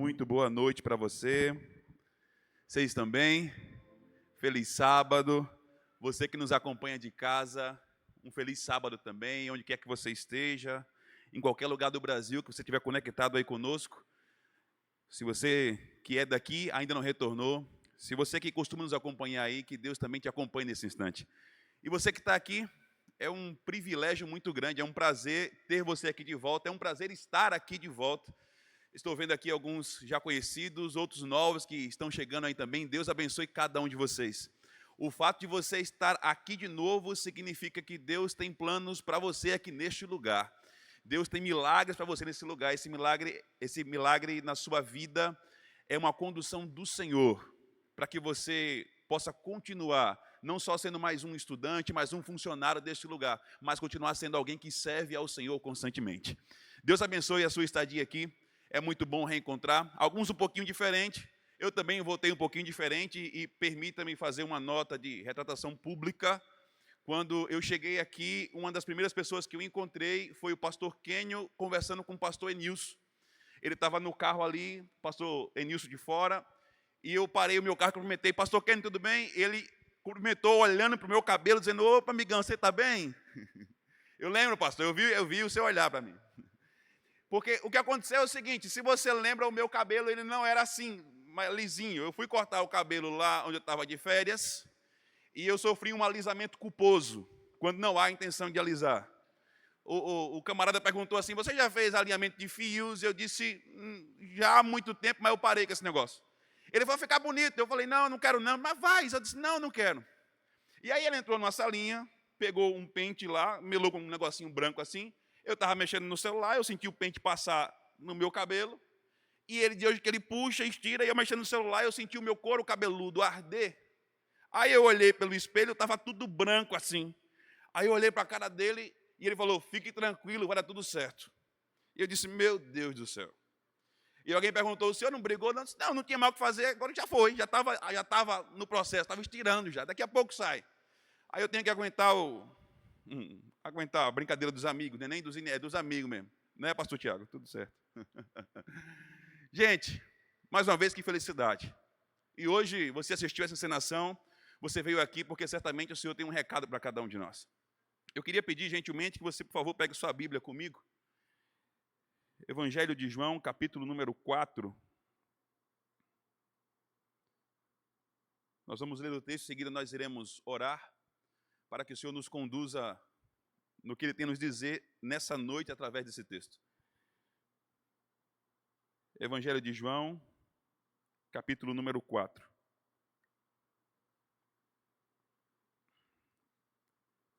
Muito boa noite para você. Vocês também. Feliz sábado. Você que nos acompanha de casa, um feliz sábado também, onde quer que você esteja, em qualquer lugar do Brasil que você estiver conectado aí conosco. Se você que é daqui ainda não retornou, se você que costuma nos acompanhar aí, que Deus também te acompanhe nesse instante. E você que está aqui, é um privilégio muito grande, é um prazer ter você aqui de volta, é um prazer estar aqui de volta. Estou vendo aqui alguns já conhecidos, outros novos que estão chegando aí também. Deus abençoe cada um de vocês. O fato de você estar aqui de novo significa que Deus tem planos para você aqui neste lugar. Deus tem milagres para você nesse lugar. Esse milagre na sua vida é uma condução do Senhor, para que você possa continuar, não só sendo mais um estudante, mais um funcionário deste lugar, mas continuar sendo alguém que serve ao Senhor constantemente. Deus abençoe a sua estadia aqui. É muito bom reencontrar, alguns um pouquinho diferente, eu também voltei um pouquinho diferente e permita-me fazer uma nota de retratação pública. Quando eu cheguei aqui, uma das primeiras pessoas que eu encontrei foi o pastor Kenio conversando com o pastor Enilson. Ele estava no carro ali, pastor Enilson de fora, e eu parei o meu carro e cumprimentei, pastor Kenio, tudo bem? Ele cumprimentou olhando para o meu cabelo, dizendo, opa, amigão, você está bem? Eu lembro, pastor, eu vi o seu olhar para mim. Porque o que aconteceu é o seguinte, se você lembra, o meu cabelo ele não era assim, lisinho. Eu fui cortar o cabelo lá onde eu estava de férias e eu sofri um alisamento culposo, quando não há intenção de alisar. O camarada perguntou assim, você já fez alinhamento de fios? Eu disse, já há muito tempo, mas eu parei com esse negócio. Ele vai ficar bonito. Eu falei, não quero não, mas vai. Eu disse, não quero. E aí ele entrou numa salinha, pegou um pente lá, melou com um negocinho branco assim. Eu estava mexendo no celular, eu senti o pente passar no meu cabelo, e ele, de hoje que ele puxa, estira, e eu mexendo no celular, eu senti o meu couro cabeludo arder. Aí eu olhei pelo espelho, estava tudo branco assim. Aí eu olhei para a cara dele, e ele falou, fique tranquilo, vai dar tudo certo. E eu disse, meu Deus do céu. E alguém perguntou, o senhor não brigou? Não, não tinha mais o que fazer, agora já foi, já estava no processo, estava estirando já, daqui a pouco sai. Aí eu tenho que aguentar a brincadeira dos amigos, né? Nem dos é dos amigos mesmo. Não é, pastor Tiago? Tudo certo. Gente, mais uma vez, que felicidade. E hoje você assistiu essa encenação, você veio aqui porque certamente o Senhor tem um recado para cada um de nós. Eu queria pedir gentilmente que você, por favor, pegue sua Bíblia comigo. Evangelho de João, capítulo número 4. Nós vamos ler o texto, em seguida nós iremos orar, para que o Senhor nos conduza no que Ele tem a nos dizer nessa noite através desse texto. Evangelho de João, capítulo número 4.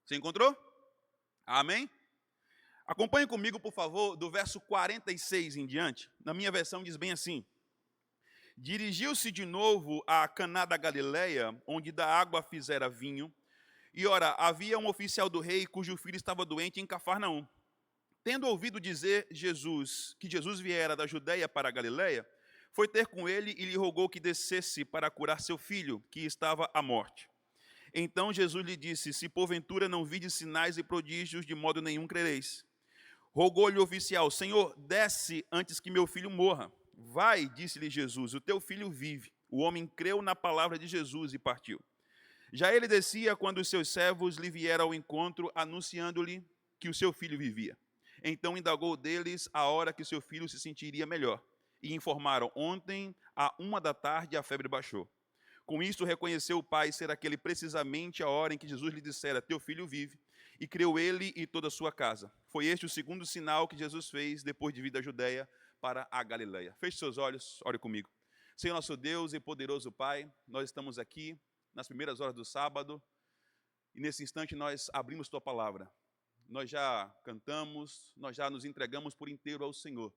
Você encontrou? Amém? Acompanhe comigo, por favor, do verso 46 em diante. Na minha versão diz bem assim. Dirigiu-se de novo a Caná da Galileia, onde da água fizera vinho. E ora, havia um oficial do rei cujo filho estava doente em Cafarnaum. Tendo ouvido dizer que Jesus viera da Judeia para a Galileia, foi ter com ele e lhe rogou que descesse para curar seu filho, que estava à morte. Então Jesus lhe disse, se porventura não vides sinais e prodígios, de modo nenhum crereis. Rogou-lhe o oficial, Senhor, desce antes que meu filho morra. Vai, disse-lhe Jesus, o teu filho vive. O homem creu na palavra de Jesus e partiu. Já ele descia quando os seus servos lhe vieram ao encontro, anunciando-lhe que o seu filho vivia. Então indagou deles a hora que seu filho se sentiria melhor. E informaram, ontem, à 13h, a febre baixou. Com isto reconheceu o pai ser aquele precisamente a hora em que Jesus lhe dissera, teu filho vive, e creu ele e toda a sua casa. Foi este o segundo sinal que Jesus fez depois de vir da Judeia para a Galileia. Feche seus olhos, ore comigo. Senhor nosso Deus e poderoso Pai, nós estamos aqui nas primeiras horas do sábado, e nesse instante nós abrimos Tua Palavra. Nós já cantamos, nós já nos entregamos por inteiro ao Senhor.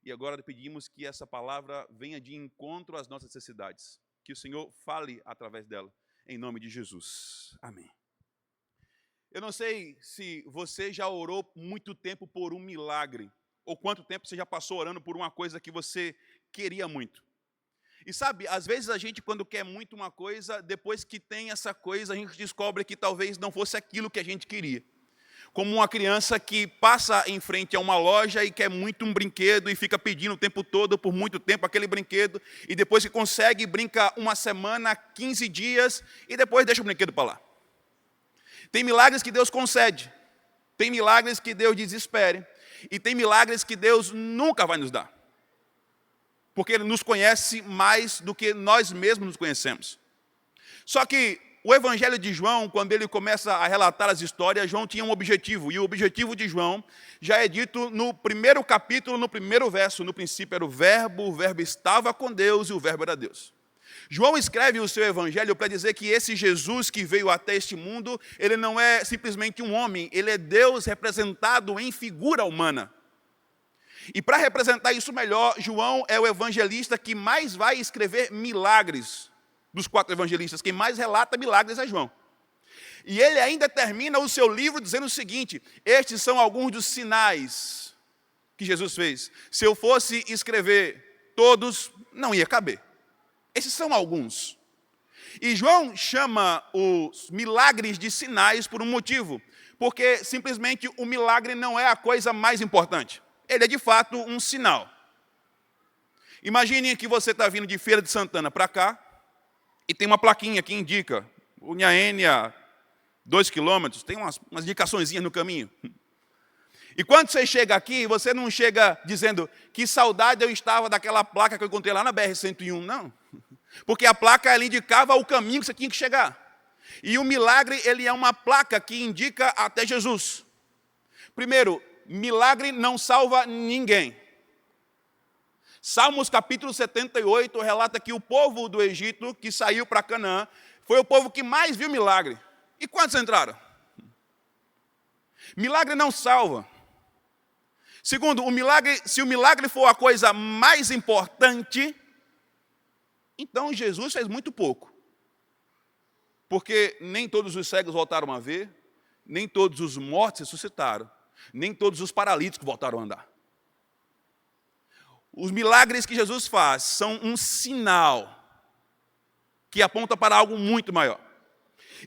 E agora pedimos que essa palavra venha de encontro às nossas necessidades. Que o Senhor fale através dela, em nome de Jesus. Amém. Eu não sei se você já orou muito tempo por um milagre, ou quanto tempo você já passou orando por uma coisa que você queria muito. E sabe, às vezes a gente quando quer muito uma coisa, depois que tem essa coisa, a gente descobre que talvez não fosse aquilo que a gente queria. como uma criança que passa em frente a uma loja e quer muito um brinquedo e fica pedindo o tempo todo, por muito tempo, aquele brinquedo, e depois que consegue, brinca uma semana, 15 dias, e depois deixa o brinquedo para lá. Tem milagres que Deus concede, tem milagres que Deus desespere, e tem milagres que Deus nunca vai nos dar. Porque Ele nos conhece mais do que nós mesmos nos conhecemos. Só que o Evangelho de João, quando ele começa a relatar as histórias, João tinha um objetivo. E o objetivo de João já é dito no primeiro capítulo, no primeiro verso. No princípio era o Verbo estava com Deus e o Verbo era Deus. João escreve o seu Evangelho para dizer que esse Jesus que veio até este mundo, ele não é simplesmente um homem, ele é Deus representado em figura humana. E para representar isso melhor, João é o evangelista que mais vai escrever milagres dos 4 evangelistas. Quem mais relata milagres é João. E ele ainda termina o seu livro dizendo o seguinte: estes são alguns dos sinais que Jesus fez. Se eu fosse escrever todos, não ia caber. Esses são alguns. E João chama os milagres de sinais por um motivo. Porque simplesmente o milagre não é a coisa mais importante. Ele é de fato um sinal. Imagine que você está vindo de Feira de Santana para cá e tem uma plaquinha que indica Unhaene a 2 quilômetros, tem umas indicaçõezinhas no caminho. E quando você chega aqui, você não chega dizendo que saudade eu estava daquela placa que eu encontrei lá na BR-101, não. Porque a placa ela indicava o caminho que você tinha que chegar. E o milagre ele é uma placa que indica até Jesus. Primeiro, milagre não salva ninguém. Salmos capítulo 78 relata que o povo do Egito que saiu para Canaã foi o povo que mais viu milagre. E quantos entraram? Milagre não salva. Segundo, se o milagre for a coisa mais importante, então Jesus fez muito pouco. Porque nem todos os cegos voltaram a ver, nem todos os mortos ressuscitaram, nem todos os paralíticos voltaram a andar. Os milagres que Jesus faz são um sinal que aponta para algo muito maior.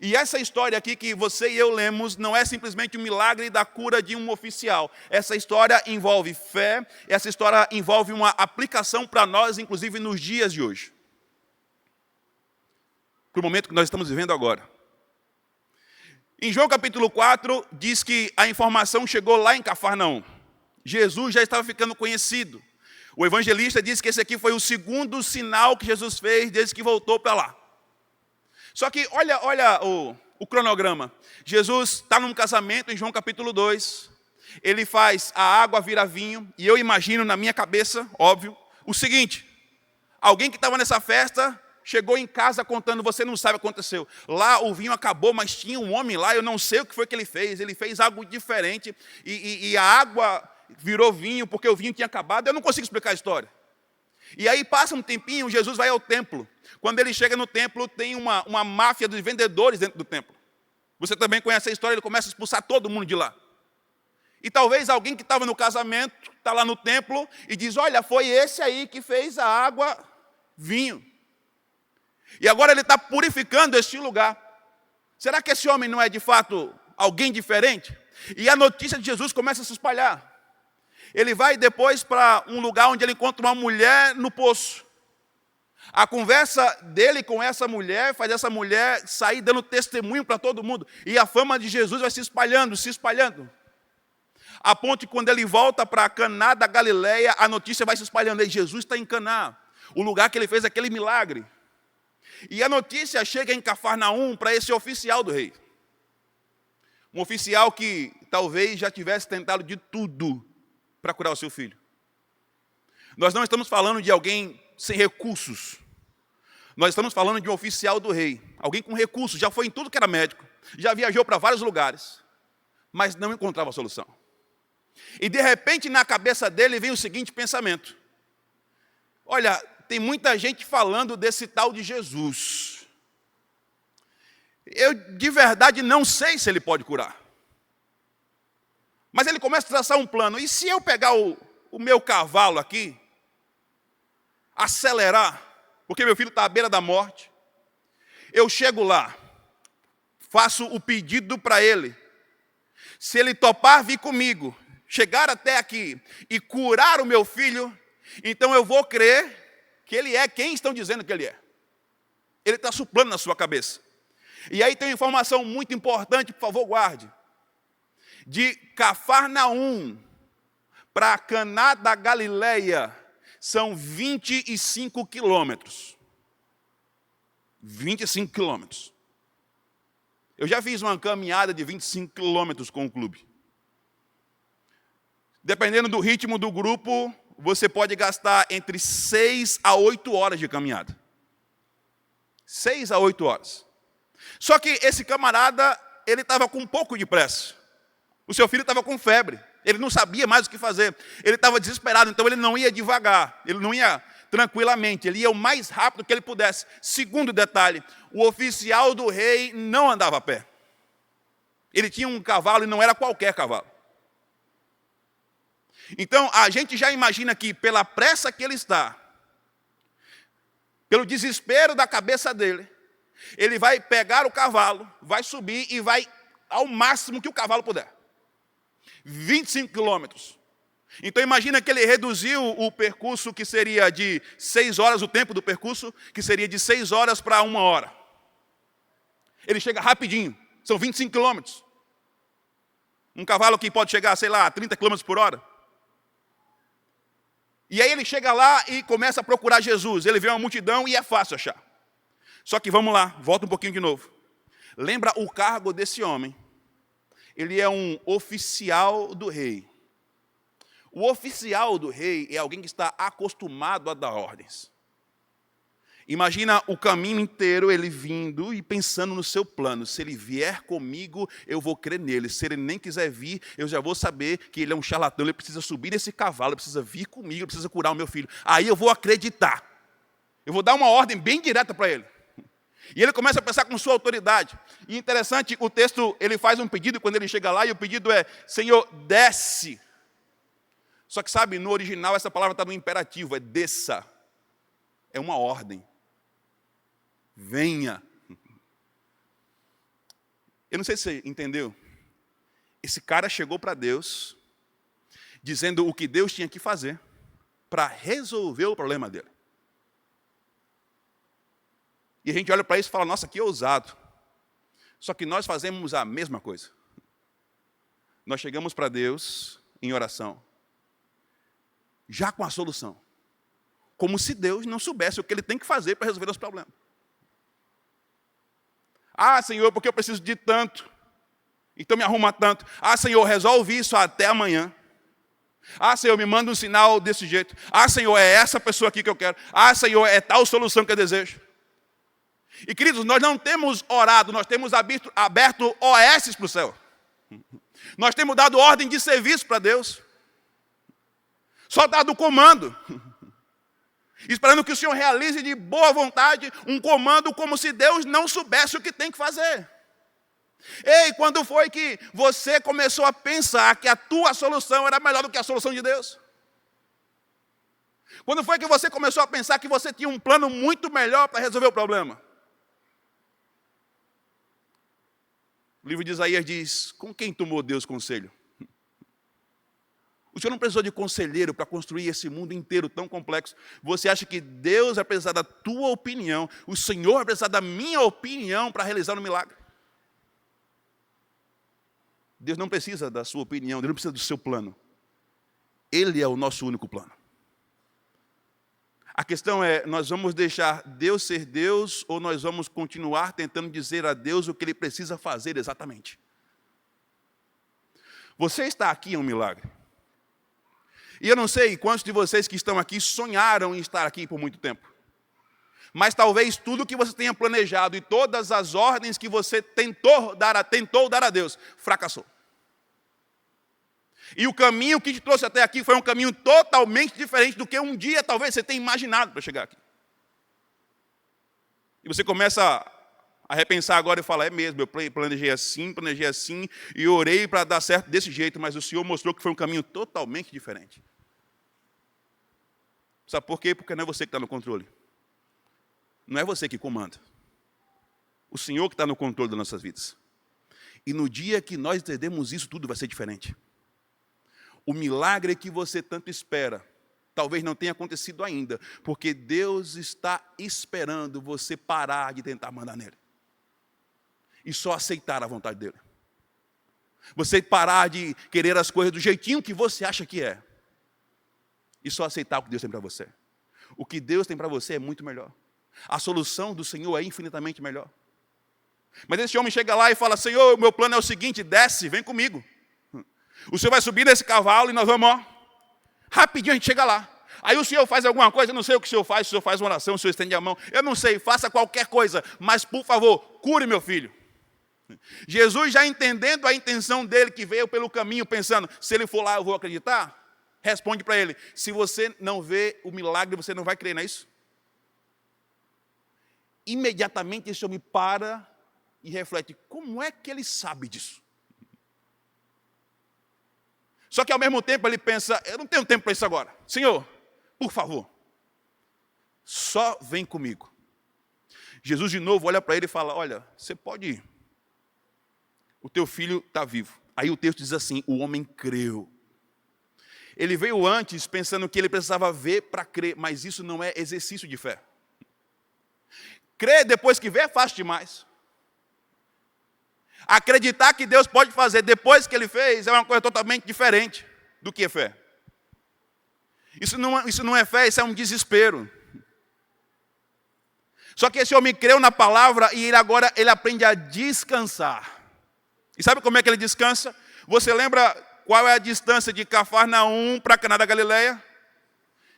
E essa história aqui que você e eu lemos não é simplesmente um milagre da cura de um oficial. Essa história envolve fé, essa história envolve uma aplicação para nós, inclusive nos dias de hoje. Para o momento que nós estamos vivendo agora. Em João capítulo 4, diz que a informação chegou lá em Cafarnaum. Jesus já estava ficando conhecido. O evangelista diz que esse aqui foi o segundo sinal que Jesus fez desde que voltou para lá. Só que olha o cronograma. Jesus está num casamento em João capítulo 2. Ele faz a água virar vinho. E eu imagino na minha cabeça, óbvio, o seguinte. Alguém que estava nessa festa chegou em casa contando, você não sabe o que aconteceu. Lá o vinho acabou, mas tinha um homem lá, eu não sei o que foi que ele fez. Ele fez algo diferente e a água virou vinho porque o vinho tinha acabado. Eu não consigo explicar a história. E aí passa um tempinho, Jesus vai ao templo. Quando ele chega no templo, tem uma máfia dos vendedores dentro do templo. Você também conhece a história, ele começa a expulsar todo mundo de lá. E talvez alguém que estava no casamento, está lá no templo e diz, olha, foi esse aí que fez a água vinho. E agora ele está purificando este lugar. Será que esse homem não é de fato alguém diferente? E a notícia de Jesus começa a se espalhar. Ele vai depois para um lugar onde ele encontra uma mulher no poço. A conversa dele com essa mulher faz essa mulher sair dando testemunho para todo mundo. E a fama de Jesus vai se espalhando, se espalhando. A ponto que quando ele volta para Caná da Galileia, a notícia vai se espalhando. E Jesus está em Caná, o lugar que ele fez aquele milagre. E a notícia chega em Cafarnaum para esse oficial do rei. Um oficial que talvez já tivesse tentado de tudo para curar o seu filho. Nós não estamos falando de alguém sem recursos. Nós estamos falando de um oficial do rei. Alguém com recursos, já foi em tudo que era médico. Já viajou para vários lugares. Mas não encontrava solução. E de repente na cabeça dele vem o seguinte pensamento. Olha, tem muita gente falando desse tal de Jesus. Eu de verdade não sei se ele pode curar. Mas ele começa a traçar um plano. E se eu pegar o meu cavalo aqui, acelerar, porque meu filho está à beira da morte, eu chego lá, faço o pedido para ele. Se ele topar vir comigo, chegar até aqui e curar o meu filho, então eu vou crer que ele é quem estão dizendo que ele é. Ele está soprando na sua cabeça. E aí tem uma informação muito importante, por favor, guarde. De Cafarnaum para Caná da Galileia são 25 quilômetros. 25 quilômetros. Eu já fiz uma caminhada de 25 quilômetros com o clube. Dependendo do ritmo do grupo, você pode gastar entre 6 a 8 horas de caminhada. 6 a 8 horas. Só que esse camarada, ele estava com um pouco de pressa. O seu filho estava com febre. Ele não sabia mais o que fazer. Ele estava desesperado, então ele não ia devagar. Ele não ia tranquilamente. Ele ia o mais rápido que ele pudesse. Segundo detalhe, o oficial do rei não andava a pé. Ele tinha um cavalo e não era qualquer cavalo. Então, a gente já imagina que, pela pressa que ele está, pelo desespero da cabeça dele, ele vai pegar o cavalo, vai subir e vai ao máximo que o cavalo puder. 25 quilômetros. Então, imagina que ele reduziu o percurso que seria de 6 horas, o tempo do percurso, que seria de 6 horas para 1 hora. Ele chega rapidinho, são 25 quilômetros. Um cavalo que pode chegar, sei lá, a 30 quilômetros por hora. E aí ele chega lá e começa a procurar Jesus. Ele vê uma multidão e é fácil achar. Só que vamos lá, volta um pouquinho de novo. Lembra o cargo desse homem? Ele é um oficial do rei. O oficial do rei é alguém que está acostumado a dar ordens. Imagina o caminho inteiro ele vindo e pensando no seu plano. Se ele vier comigo, eu vou crer nele. Se ele nem quiser vir, eu já vou saber que ele é um charlatão. Ele precisa subir nesse cavalo, ele precisa vir comigo, ele precisa curar o meu filho. Aí eu vou acreditar. Eu vou dar uma ordem bem direta para ele. E ele começa a pensar com sua autoridade. E interessante, o texto, ele faz um pedido quando ele chega lá, e o pedido é, Senhor, desce. Só que sabe, no original essa palavra está no imperativo, é desça. É uma ordem. Venha. Eu não sei se você entendeu. Esse cara chegou para Deus, dizendo o que Deus tinha que fazer para resolver o problema dele. E a gente olha para isso e fala, nossa, que ousado. Só que nós fazemos a mesma coisa. Nós chegamos para Deus em oração, já com a solução. Como se Deus não soubesse o que Ele tem que fazer para resolver os problemas. Ah, Senhor, porque eu preciso de tanto. Então me arruma tanto. Ah, Senhor, resolve isso até amanhã. Ah, Senhor, me manda um sinal desse jeito. Ah, Senhor, é essa pessoa aqui que eu quero. Ah, Senhor, é tal solução que eu desejo. E, queridos, nós não temos orado, nós temos aberto OS para o céu. Nós temos dado ordem de serviço para Deus. Só dado o comando. Esperando que o Senhor realize de boa vontade um comando como se Deus não soubesse o que tem que fazer. Ei, quando foi que você começou a pensar que a tua solução era melhor do que a solução de Deus? Quando foi que você começou a pensar que você tinha um plano muito melhor para resolver o problema? O livro de Isaías diz, com quem tomou Deus conselho? O Senhor não precisou de conselheiro para construir esse mundo inteiro tão complexo. Você acha que Deus vai precisar da tua opinião, o Senhor vai precisar da minha opinião para realizar um milagre? Deus não precisa da sua opinião, Deus não precisa do seu plano. Ele é o nosso único plano. A questão é, nós vamos deixar Deus ser Deus ou nós vamos continuar tentando dizer a Deus o que Ele precisa fazer exatamente? Você está aqui é um milagre. E eu não sei quantos de vocês que estão aqui sonharam em estar aqui por muito tempo. Mas talvez tudo que você tenha planejado e todas as ordens que você tentou dar a Deus, fracassou. E o caminho que te trouxe até aqui foi um caminho totalmente diferente do que um dia talvez você tenha imaginado para chegar aqui. E você começa a repensar agora e falar, é mesmo, eu planejei assim, e orei para dar certo desse jeito, mas o Senhor mostrou que foi um caminho totalmente diferente. Sabe por quê? Porque não é você que está no controle. Não é você que comanda. O Senhor que está no controle das nossas vidas. E no dia que nós entendemos isso, tudo vai ser diferente. O milagre que você tanto espera, talvez não tenha acontecido ainda, porque Deus está esperando você parar de tentar mandar nele. E só aceitar a vontade dele. Você parar de querer as coisas do jeitinho que você acha que é. E só aceitar o que Deus tem para você. O que Deus tem para você é muito melhor. A solução do Senhor é infinitamente melhor. Mas esse homem chega lá e fala, Senhor, o meu plano é o seguinte, desce, vem comigo. O Senhor vai subir nesse cavalo e nós vamos, rapidinho a gente chega lá. Aí o Senhor faz alguma coisa, eu não sei o que o Senhor faz uma oração, o Senhor estende a mão. Eu não sei, faça qualquer coisa, mas por favor, cure meu filho. Jesus já entendendo a intenção dele, que veio pelo caminho, pensando, se ele for lá eu vou acreditar? Responde para ele, se você não vê o milagre, você não vai crer, não é isso? Imediatamente esse homem para e reflete, como é que ele sabe disso? Só que ao mesmo tempo ele pensa, eu não tenho tempo para isso agora. Senhor, por favor, só vem comigo. Jesus de novo olha para ele e fala, olha, você pode ir. O teu filho está vivo. Aí o texto diz assim, o homem creu. Ele veio antes pensando que ele precisava ver para crer, mas isso não é exercício de fé. Crer depois que vê é fácil demais. Acreditar que Deus pode fazer depois que ele fez é uma coisa totalmente diferente do que é fé. Isso não é fé, isso é um desespero. Só que esse homem creu na palavra e ele aprende a descansar. E sabe como é que ele descansa? Você lembra qual é a distância de Cafarnaum para Caná da Galileia?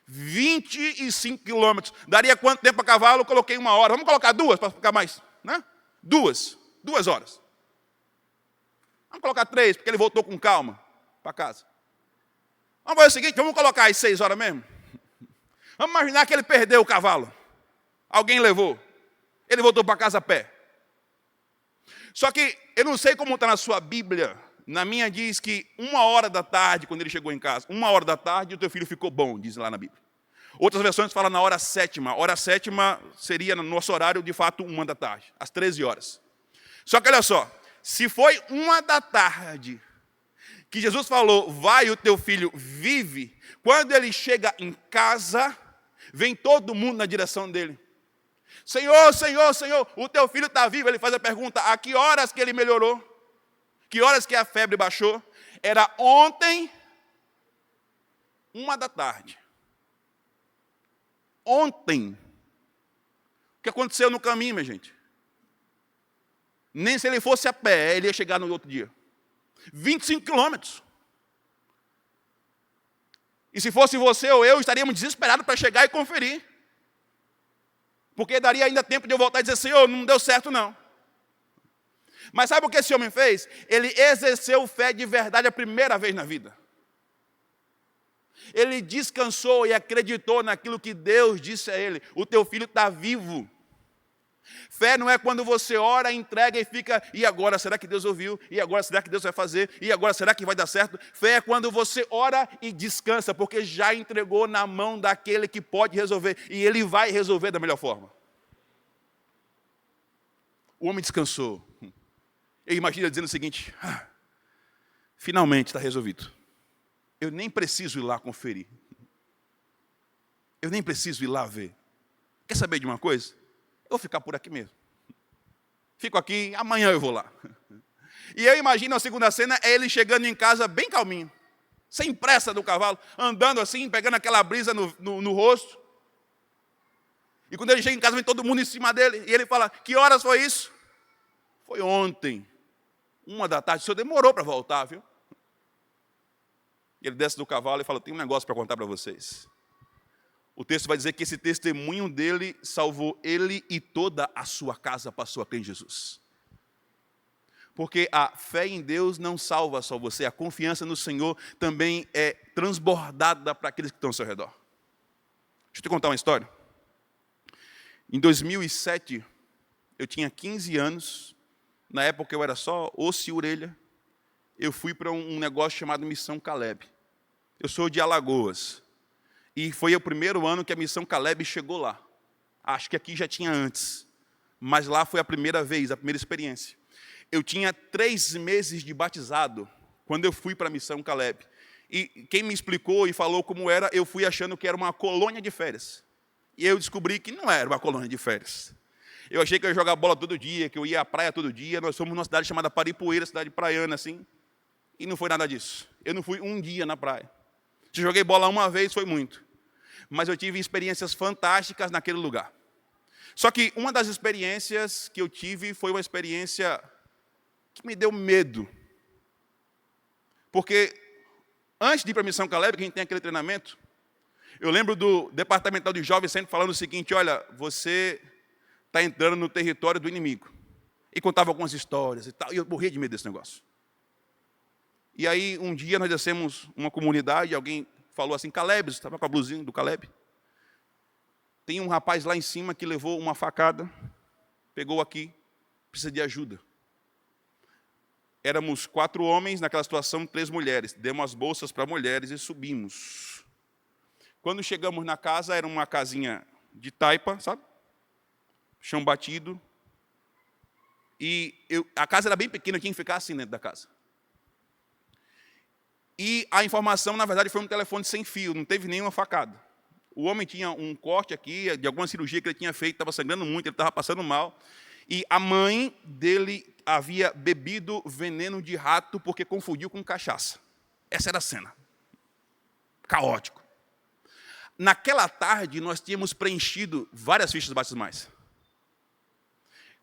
25 quilômetros. Daria quanto tempo a cavalo? Eu coloquei 1 hora. Vamos colocar 2 para ficar mais, né? 2 horas. Vamos colocar 3, porque ele voltou com calma para casa. Vamos fazer o seguinte, vamos colocar as 6 horas mesmo? Vamos imaginar que ele perdeu o cavalo. Alguém levou. Ele voltou para casa a pé. Só que eu não sei como está na sua Bíblia. Na minha diz que 1 hora da tarde, quando ele chegou em casa, 1 hora da tarde, o teu filho ficou bom, diz lá na Bíblia. Outras versões falam na hora 7ª. Hora 7ª seria no nosso horário, de fato, 1 da tarde, às 13 horas. Só que olha só, se foi 1 da tarde que Jesus falou, vai, o teu filho vive, quando ele chega em casa, vem todo mundo na direção dele. Senhor, Senhor, Senhor, o teu filho está vivo. Ele faz a pergunta, a que horas que ele melhorou? Que horas que a febre baixou? Era ontem, 1 da tarde. Ontem. O que aconteceu no caminho, minha gente? Nem se ele fosse a pé, ele ia chegar no outro dia. 25 quilômetros. E se fosse você ou eu, estaríamos desesperados para chegar e conferir. Porque daria ainda tempo de eu voltar e dizer, Senhor, não deu certo não. Mas sabe o que esse homem fez? Ele exerceu fé de verdade a primeira vez na vida. Ele descansou e acreditou naquilo que Deus disse a ele. O teu filho está vivo. Fé não é quando você ora, entrega e fica, e agora, será que Deus ouviu? E agora, será que Deus vai fazer? E agora, será que vai dar certo? Fé é quando você ora e descansa, porque já entregou na mão daquele que pode resolver, e ele vai resolver da melhor forma. O homem descansou. Eu imagino ele dizendo o seguinte, finalmente está resolvido. Eu nem preciso ir lá conferir. Eu nem preciso ir lá ver. Quer saber de uma coisa? Eu vou ficar por aqui mesmo. Fico aqui, amanhã eu vou lá. E eu imagino a segunda cena, é ele chegando em casa bem calminho, sem pressa do cavalo, andando assim, pegando aquela brisa no rosto. E quando ele chega em casa, vem todo mundo em cima dele, e ele fala, que horas foi isso? Foi ontem, 1 da tarde, o senhor demorou para voltar, viu? E ele desce do cavalo e fala, tem um negócio para contar para vocês. O texto vai dizer que esse testemunho dele salvou ele e toda a sua casa passou a crer em Jesus. Porque a fé em Deus não salva só você, a confiança no Senhor também é transbordada para aqueles que estão ao seu redor. Deixa eu te contar uma história. Em 2007, eu tinha 15 anos, na época eu era só osso e orelha, eu fui para um negócio chamado Missão Caleb. Eu sou de Alagoas. E foi o primeiro ano que a Missão Caleb chegou lá. Acho que aqui já tinha antes. Mas lá foi a primeira vez, a primeira experiência. Eu tinha 3 meses de batizado quando eu fui para a Missão Caleb. E quem me explicou e falou como era, eu fui achando que era uma colônia de férias. E eu descobri que não era uma colônia de férias. Eu achei que eu ia jogar bola todo dia, que eu ia à praia todo dia. Nós somos numa cidade chamada Paripueira, cidade praiana, assim. E não foi nada disso. Eu não fui um dia na praia. Se joguei bola uma vez, foi muito. Mas eu tive experiências fantásticas naquele lugar. Só que uma das experiências que eu tive foi uma experiência que me deu medo. Porque antes de ir para a Missão Caleb, que a gente tem aquele treinamento, eu lembro do departamental de jovens sempre falando o seguinte: olha, você está entrando no território do inimigo. E contava algumas histórias e tal, e eu morria de medo desse negócio. E aí, um dia, nós descemos uma comunidade, alguém falou assim: Caleb, estava com a blusinha do Caleb. Tem um rapaz lá em cima que levou uma facada, pegou aqui, precisa de ajuda. Éramos 4 homens, naquela situação 3 mulheres. Demos as bolsas para mulheres e subimos. Quando chegamos na casa, era uma casinha de taipa, sabe? Chão batido. E a casa era bem pequena, eu tinha que ficar assim dentro da casa. E a informação, na verdade, foi um telefone sem fio, não teve nenhuma facada. O homem tinha um corte aqui, de alguma cirurgia que ele tinha feito, estava sangrando muito, ele estava passando mal. E a mãe dele havia bebido veneno de rato porque confundiu com cachaça. Essa era a cena. Caótico. Naquela tarde, nós tínhamos preenchido várias fichas batismais.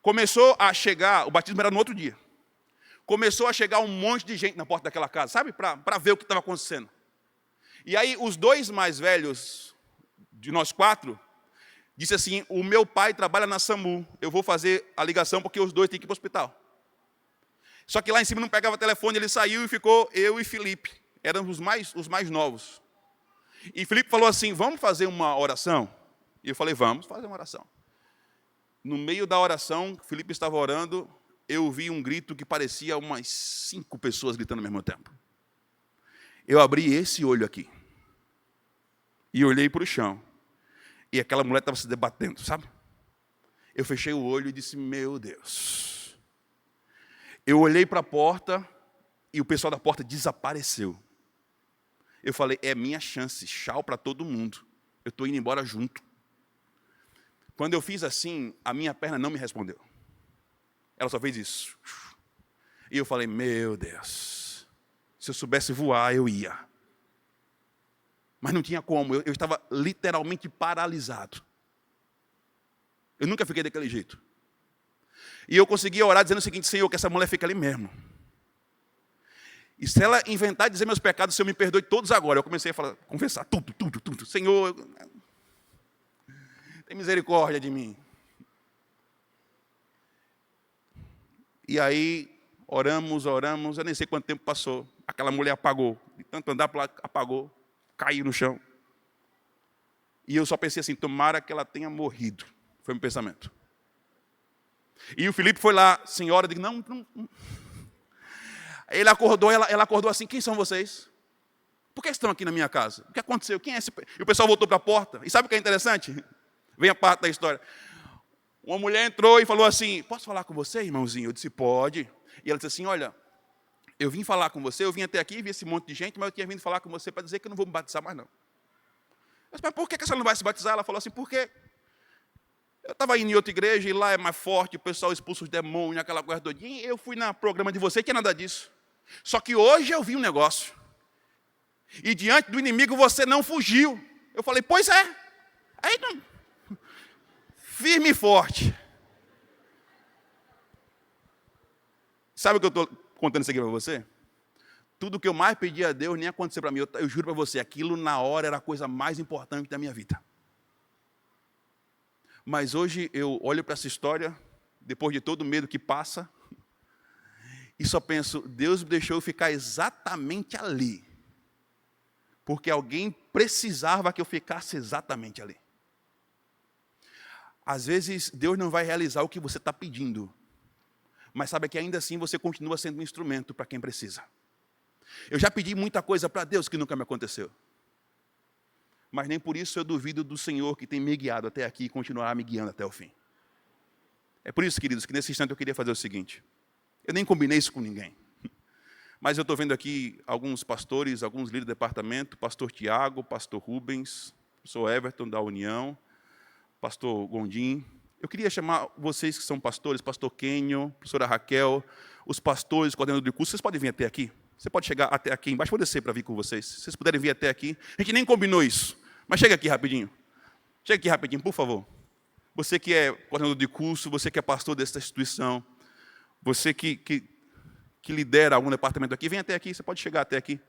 Começou a chegar, o batismo era no outro dia. Começou a chegar um monte de gente na porta daquela casa, sabe? Para ver o que estava acontecendo. E aí, os 2 mais velhos de nós 4, disse assim: o meu pai trabalha na SAMU, eu vou fazer a ligação porque os 2 têm que ir para o hospital. Só que lá em cima não pegava telefone, ele saiu e ficou eu e Felipe. Éramos os mais novos. E Felipe falou assim: vamos fazer uma oração? E eu falei: vamos fazer uma oração. No meio da oração, Felipe estava orando, eu ouvi um grito que parecia umas 5 pessoas gritando ao mesmo tempo. Eu abri esse olho aqui. E olhei para o chão. E aquela mulher estava se debatendo, sabe? Eu fechei o olho e disse: meu Deus. Eu olhei para a porta e o pessoal da porta desapareceu. Eu falei: é minha chance, tchau para todo mundo. Eu estou indo embora junto. Quando eu fiz assim, a minha perna não me respondeu. Ela só fez isso. E eu falei: meu Deus, se eu soubesse voar, eu ia. Mas não tinha como, eu estava literalmente paralisado. Eu nunca fiquei daquele jeito. E eu conseguia orar dizendo o seguinte: Senhor, que essa mulher fique ali mesmo. E se ela inventar de dizer meus pecados, Senhor, me perdoe todos agora. Eu comecei a confessar tudo. Senhor, tem misericórdia de mim. E aí, oramos, eu nem sei quanto tempo passou. Aquela mulher apagou. De tanto andar para lá, apagou. Caiu no chão. E eu só pensei assim: tomara que ela tenha morrido. Foi meu pensamento. E o Felipe foi lá: senhora, eu digo: não. Ele acordou, ela acordou assim: quem são vocês? Por que estão aqui na minha casa? O que aconteceu? Quem é esse? E o pessoal voltou para a porta. E sabe o que é interessante? Vem a parte da história. Uma mulher entrou e falou assim: posso falar com você, irmãozinho? Eu disse: pode. E ela disse assim: olha, eu vim falar com você, eu vim até aqui, vi esse monte de gente, mas eu tinha vindo falar com você para dizer que eu não vou me batizar mais, não. Eu disse: mas por que a senhora não vai se batizar? Ela falou assim: porque eu estava indo em outra igreja e lá é mais forte, o pessoal expulsa os demônios, aquela coisa todinha, e eu fui no programa de você, que é nada disso. Só que hoje eu vi um negócio. E diante do inimigo você não fugiu. Eu falei: pois é. Aí não. Firme e forte. Sabe o que eu estou contando isso aqui para você? Tudo que eu mais pedi a Deus nem aconteceu para mim. Eu juro para você, aquilo na hora era a coisa mais importante da minha vida. Mas hoje eu olho para essa história, depois de todo o medo que passa, e só penso: Deus me deixou ficar exatamente ali. Porque alguém precisava que eu ficasse exatamente ali. Às vezes, Deus não vai realizar o que você está pedindo. Mas sabe que ainda assim você continua sendo um instrumento para quem precisa. Eu já pedi muita coisa para Deus que nunca me aconteceu. Mas nem por isso eu duvido do Senhor que tem me guiado até aqui e continuará me guiando até o fim. É por isso, queridos, que nesse instante eu queria fazer o seguinte. Eu nem combinei isso com ninguém. Mas eu estou vendo aqui alguns pastores, alguns líderes de departamento, pastor Tiago, pastor Rubens, pastor Everton da União, pastor Gondim. Eu queria chamar vocês que são pastores, pastor Kenio, professora Raquel, os pastores, coordenadores de curso, vocês podem vir até aqui? Você pode chegar até aqui embaixo, vou descer para vir com vocês. Se vocês puderem vir até aqui. A gente nem combinou isso, mas chega aqui rapidinho. Chega aqui rapidinho, por favor. Você que é coordenador de curso, você que é pastor dessa instituição, você que lidera algum departamento aqui, vem até aqui, você pode chegar até aqui.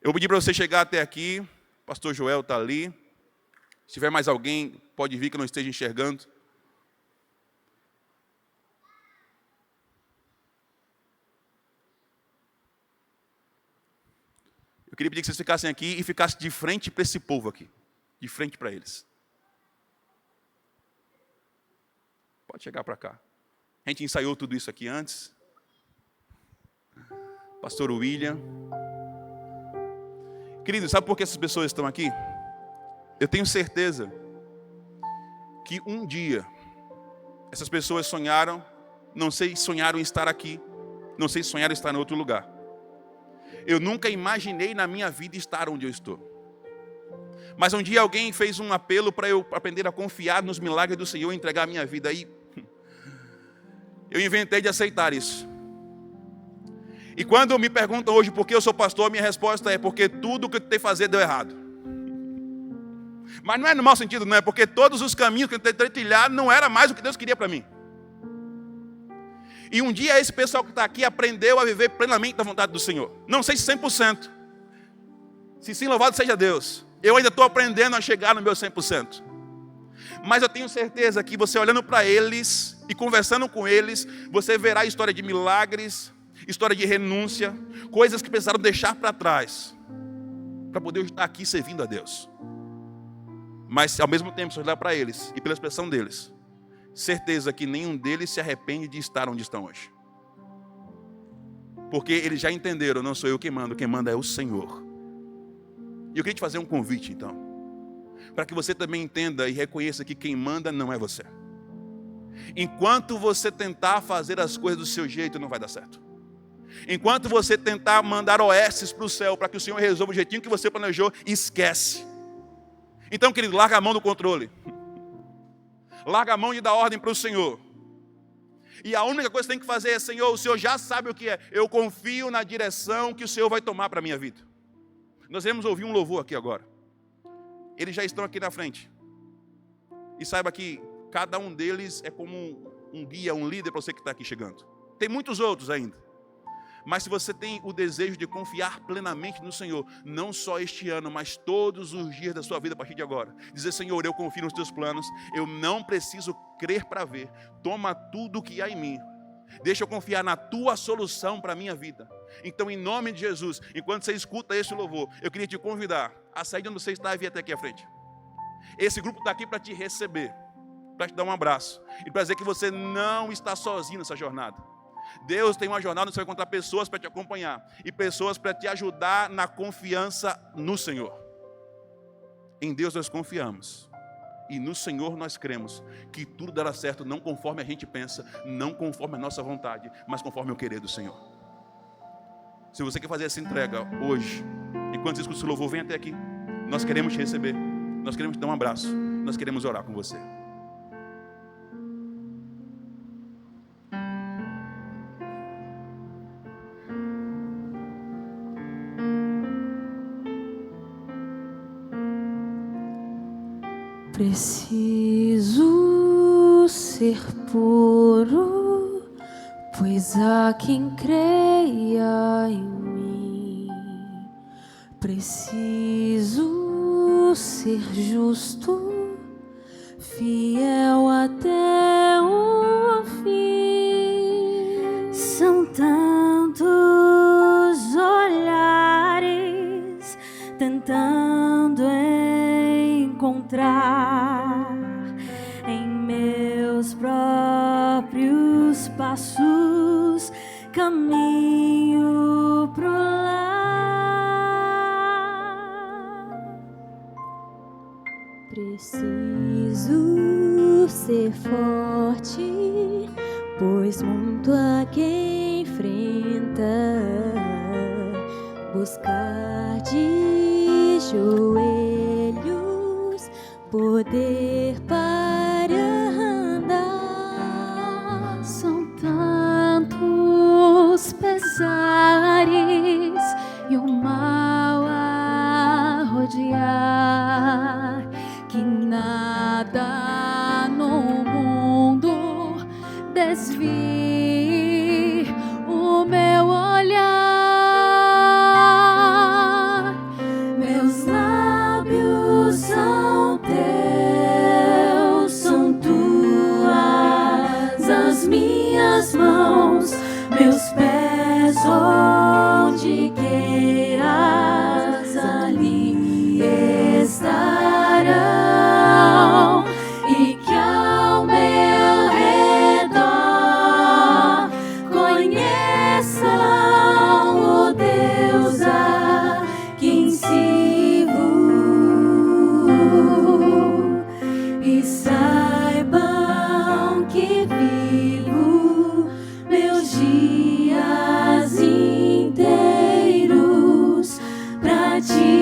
Eu pedi para você chegar até aqui, o pastor Joel está ali. Se tiver mais alguém, pode vir que eu não esteja enxergando. Eu queria pedir que vocês ficassem aqui e ficassem de frente para esse povo aqui. De frente para eles. Pode chegar para cá. A gente ensaiou tudo isso aqui antes. Pastor William. Querido, sabe por que essas pessoas estão aqui? Eu tenho certeza que um dia essas pessoas sonharam, não sei se sonharam em estar aqui, não sei se sonharam em estar em outro lugar. Eu nunca imaginei na minha vida estar onde eu estou. Mas um dia alguém fez um apelo para eu aprender a confiar nos milagres do Senhor e entregar a minha vida. Aí eu inventei de aceitar isso. E quando me perguntam hoje por que eu sou pastor, a minha resposta é porque tudo que eu tentei fazer deu errado. Mas não é no mau sentido, não é porque todos os caminhos que eu tentei trilhar não era mais o que Deus queria para mim. E um dia esse pessoal que está aqui aprendeu a viver plenamente da vontade do Senhor. Não sei se 100%. Se sim, louvado seja Deus. Eu ainda estou aprendendo a chegar no meu 100%. Mas eu tenho certeza que você olhando para eles e conversando com eles, você verá a história de milagres, história de renúncia, coisas que precisaram deixar para trás, para poder estar aqui servindo a Deus. Mas ao mesmo tempo, se olhar para eles e pela expressão deles, certeza que nenhum deles se arrepende de estar onde estão hoje. Porque eles já entenderam, não sou eu quem manda é o Senhor. E eu queria te fazer um convite então, para que você também entenda e reconheça que quem manda não é você. Enquanto você tentar fazer as coisas do seu jeito, não vai dar certo. Enquanto você tentar mandar OSs para o céu, para que o Senhor resolva o jeitinho que você planejou, esquece. Então, querido, larga a mão do controle. Larga a mão de dar ordem para o Senhor. E a única coisa que você tem que fazer é, Senhor, o Senhor já sabe o que é. Eu confio na direção que o Senhor vai tomar para a minha vida. Nós iremos ouvir um louvor aqui agora. Eles já estão aqui na frente. E saiba que cada um deles é como um guia, um líder para você que está aqui chegando. Tem muitos outros ainda. Mas se você tem o desejo de confiar plenamente no Senhor, não só este ano, mas todos os dias da sua vida a partir de agora, dizer, Senhor, eu confio nos teus planos, eu não preciso crer para ver, toma tudo o que há em mim, deixa eu confiar na tua solução para a minha vida. Então, em nome de Jesus, enquanto você escuta esse louvor, eu queria te convidar a sair de onde você está e vir até aqui à frente. Esse grupo está aqui para te receber, para te dar um abraço e para dizer que você não está sozinho nessa jornada. Deus tem uma jornada onde você vai encontrar pessoas para te acompanhar e pessoas para te ajudar na confiança no Senhor. Em Deus nós confiamos e no Senhor nós cremos que tudo dará certo, não conforme a gente pensa, não conforme a nossa vontade, mas conforme o querer do Senhor. Se você quer fazer essa entrega hoje, enquanto você escuta esse louvor, vem até aqui. Nós queremos te receber, nós queremos te dar um abraço, nós queremos orar com você. Preciso ser puro, pois há quem creia em mim. Preciso ser justo, fiel até o fim. São tantos olhares tentando encontrar em meus próprios passos caminho pro lar. Preciso ser forte, pois muito a quem enfrenta buscar de joelhos poder para andar. São tantos pesares e o mal a rodear que nada no mundo desvie o meu olhar. Meus lábios são teus, são tuas as minhas mãos, meus pés onde queiras ali estarão, e que ao meu redor conheçam o Deus a quem sirvo e saibam que vivo meus dias inteiros pra ti.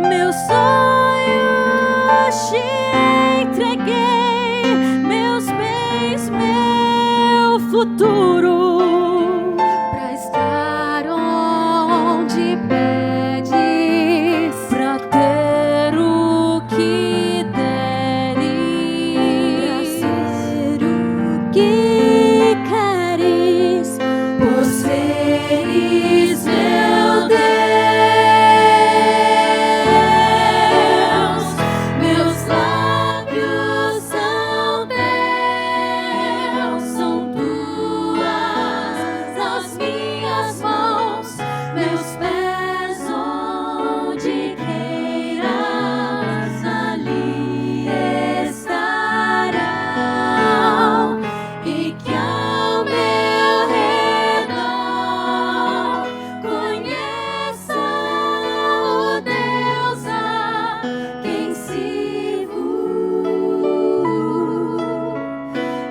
Meus sonhos te entreguei, meus bens, meu futuro, pra estar onde pedes, pra ter o que deres, pra ser o que queres, por seres meu Deus. Meus lábios são teus, são tuas as minhas mãos, meus pés onde queiras ali estarão, e que ao meu redor conheçam o Deus a quem sirvo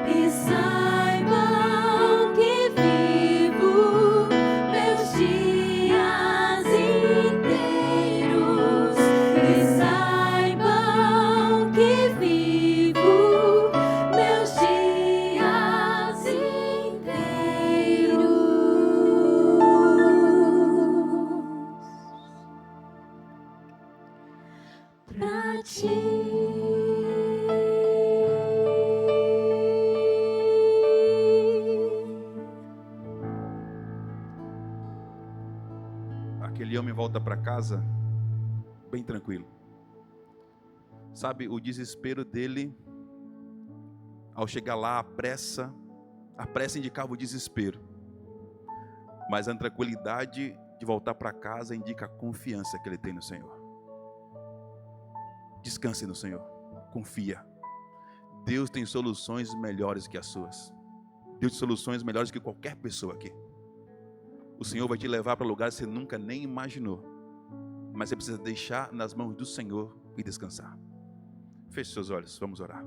e saibam que vivo meus dias inteiros, e saibam que vivo meus dias inteiros pra ti. Aquele homem volta para casa bem tranquilo. Sabe, o desespero dele, ao chegar lá, a pressa indicava o desespero. Mas a tranquilidade de voltar para casa indica a confiança que ele tem no Senhor. Descanse no Senhor, confia. Deus tem soluções melhores que as suas. Deus tem soluções melhores que qualquer pessoa aqui. O Senhor vai te levar para lugares que você nunca nem imaginou. Mas você precisa deixar nas mãos do Senhor e descansar. Feche seus olhos, vamos orar.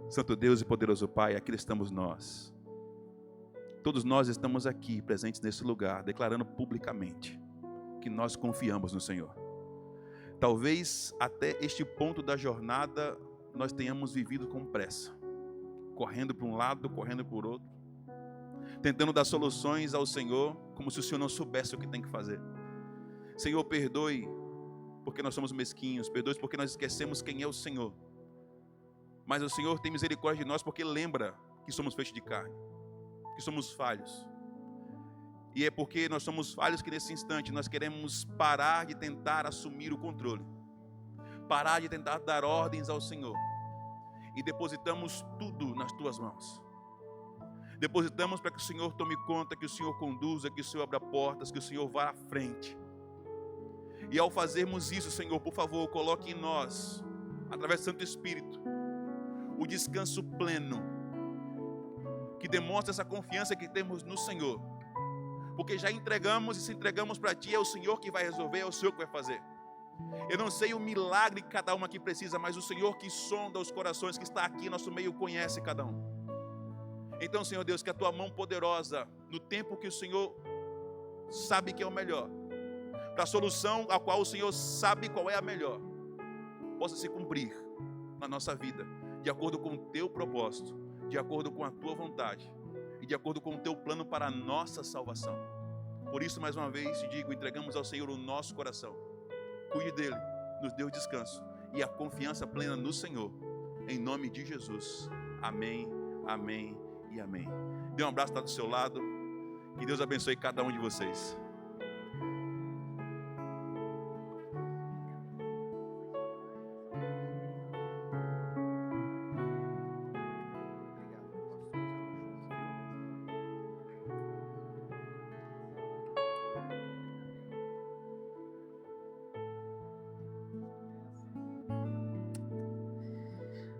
Santo Deus e poderoso Pai, aqui estamos nós. Todos nós estamos aqui presentes nesse lugar, declarando publicamente que nós confiamos no Senhor. Talvez até este ponto da jornada nós tenhamos vivido com pressa, correndo para um lado, correndo por outro, tentando dar soluções ao Senhor, como se o Senhor não soubesse o que tem que fazer. Senhor, perdoe porque nós somos mesquinhos, perdoe porque nós esquecemos quem é o Senhor. Mas o Senhor tem misericórdia de nós porque lembra que somos feitos de carne, que somos falhos. E é porque nós somos falhos que nesse instante nós queremos parar de tentar assumir o controle, parar de tentar dar ordens ao Senhor, e depositamos tudo nas tuas mãos. Depositamos para que o Senhor tome conta, que o Senhor conduza, que o Senhor abra portas, que o Senhor vá à frente. E ao fazermos isso, Senhor, por favor, coloque em nós, através do Santo Espírito, o descanso pleno, que demonstra essa confiança que temos no Senhor. Porque já entregamos, e se entregamos para Ti, é o Senhor que vai resolver, é o Senhor que vai fazer. Eu não sei o milagre que cada um aqui precisa, mas o Senhor que sonda os corações, que está aqui em nosso meio, conhece cada um. Então, Senhor Deus, que a tua mão poderosa, no tempo que o Senhor sabe que é o melhor, para a solução a qual o Senhor sabe qual é a melhor, possa se cumprir na nossa vida, de acordo com o teu propósito, de acordo com a tua vontade e de acordo com o teu plano para a nossa salvação. Por isso, mais uma vez, te digo, entregamos ao Senhor o nosso coração. Cuide dele, nos dê o descanso e a confiança plena no Senhor. Em nome de Jesus. Amém, amém e amém. Dê um abraço, está do seu lado. Que Deus abençoe cada um de vocês.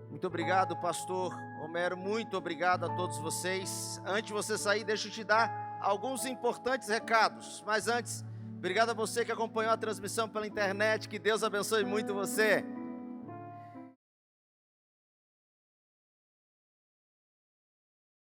Muito obrigado, pastor Homero, muito obrigado a todos vocês. Antes de você sair, deixa eu te dar alguns importantes recados. Mas antes, obrigado a você que acompanhou a transmissão pela internet, que Deus abençoe muito você.